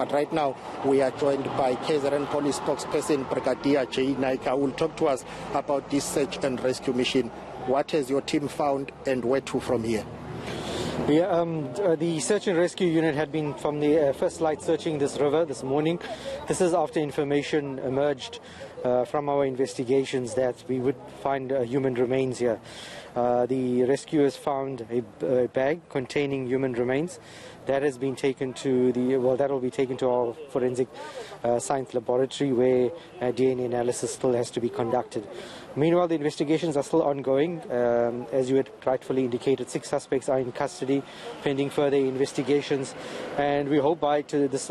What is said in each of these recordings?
But right now, we are joined by KZN Police spokesperson Brigadier J. Naika, who will talk to us about this search and rescue mission. What has your team found and where to from here? Yeah, the search and rescue unit had been from the first light searching this river this morning. This is after information emerged from our investigations that we would find human remains here. The rescuers found a bag containing human remains. That has been taken to that will be taken to our forensic science laboratory where DNA analysis still has to be conducted. Meanwhile, the investigations are still ongoing. As you had rightfully indicated, 6 suspects are in custody pending further investigations, and we hope by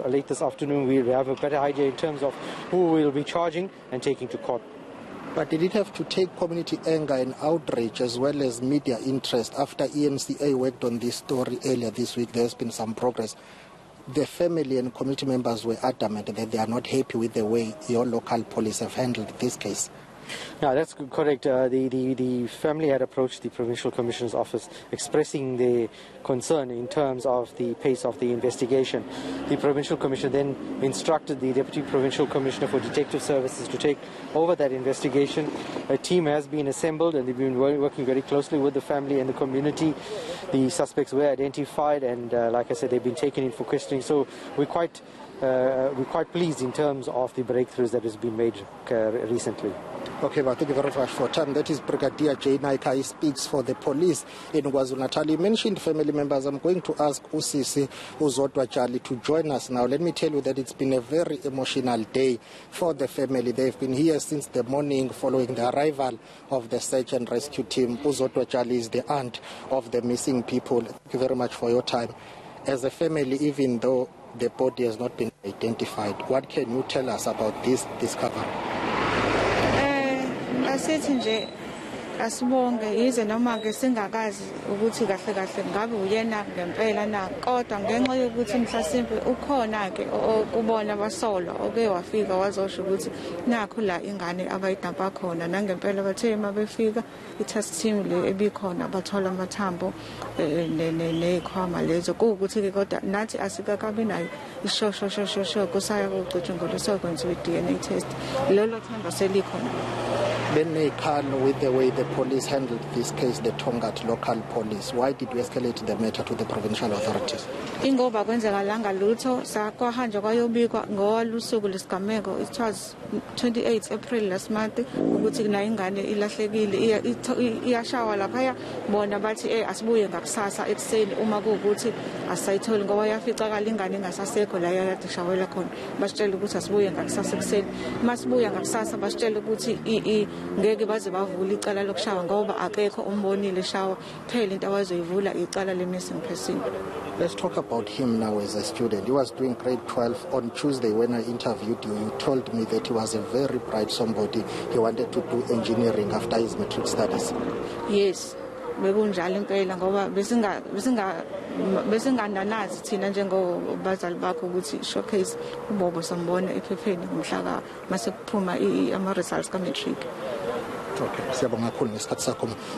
late this afternoon we'll have a better idea in terms of who we will be charging and taking to court. But did it have to take community anger and outrage as well as media interest? After eNCA worked on this story earlier this week, there's been some progress. The family and community members were adamant that they are not happy with the way your local police have handled this case. Yeah, that's correct. The family had approached the Provincial Commissioner's office expressing their concern in terms of the pace of the investigation. The Provincial Commissioner then instructed the Deputy Provincial Commissioner for Detective Services to take over that investigation. A team has been assembled and they've been working very closely with the family and the community. The suspects were identified and, like I said, they've been taken in for questioning. So we're quite pleased in terms of the breakthroughs that has been made recently. Okay, but thank you very much for your time. That is Brigadier J. Naika. He speaks for the police in Kwazulu-Natal. You mentioned family members. I'm going to ask Usisi Uzodwa Charlie to join us now. Let me tell you that it's been a very emotional day for the family. They've been here since the morning following the arrival of the search and rescue team. Uzodwa Charlie is the aunt of the missing people. Thank you very much for your time. As a family, even though the body has not been identified, what can you tell us about this discovery? Asithi nje asibonge yize noma ke singakazi ukuthi kahle kahle ngabe uyena ngempela na kodwa ngenxa yokuthi mhlasimbe ukhona ke ukubona abasolo oke wafika wazosho ukuthi nakho la ingane abayidampa khona nangempela bathe mabefika i-test team le ebikhona bathola amathambo nezikhwama lezo ukuthi ke kodwa nathi asikakabi nayo ishosho kusaya kucutshungulwa sokwenziwa i-DNA test lelo themba selikhona. Then they can with the way the police handled this case, the Tongaat local police. Why did we escalate the matter to the provincial authorities? Ingoba kwenzakalanga lutho sakwahanja kwayobikwa ngolusuku lesigameko. It was 28 April last month ukuthi na ingane ilahlekile iyashawa lapha bona bathi asibuye ngakusasa ekseni uma kuukuthi asayitholi ngoba yaficakala ingane ingasasekho la yadishawela khona basitshela ukuthi asibuye ngakusasa ekseni masibuya ngakusasa basitshela ukuthi ngeke baze bavula icala lokushawa ngoba akekho umbonile shawa phela into abazoyivula icala le missing person. Let's talk about him now as a student. He was doing grade 12. On Tuesday when I interviewed you, you told me that he was a very bright somebody. He wanted to do engineering after his matric studies. Yes, bekunjalo impela ngoba besingandanazi thina njengobazali bakho ukuthi showcase ubobo sambona ephepheni ngomhla mase kuphuma ama results ka matric. Okay,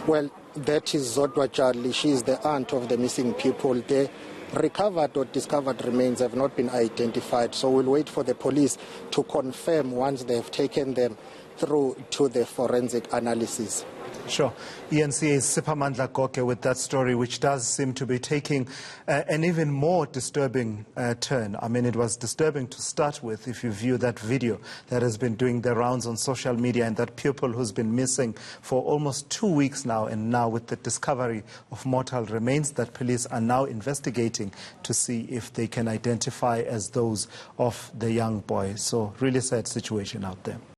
well, that is Zodwa Charlie. She is the aunt of the missing people. The recovered or discovered remains have not been identified, so we'll wait for the police to confirm once they have taken them through to the forensic analysis. Sure. eNCA's Siphamandla Goge with that story, which does seem to be taking an even more disturbing turn. I mean, it was disturbing to start with if you view that video that has been doing the rounds on social media, and that pupil who's been missing for almost 2 weeks now, and now with the discovery of mortal remains that police are now investigating to see if they can identify as those of the young boy. So really sad situation out there.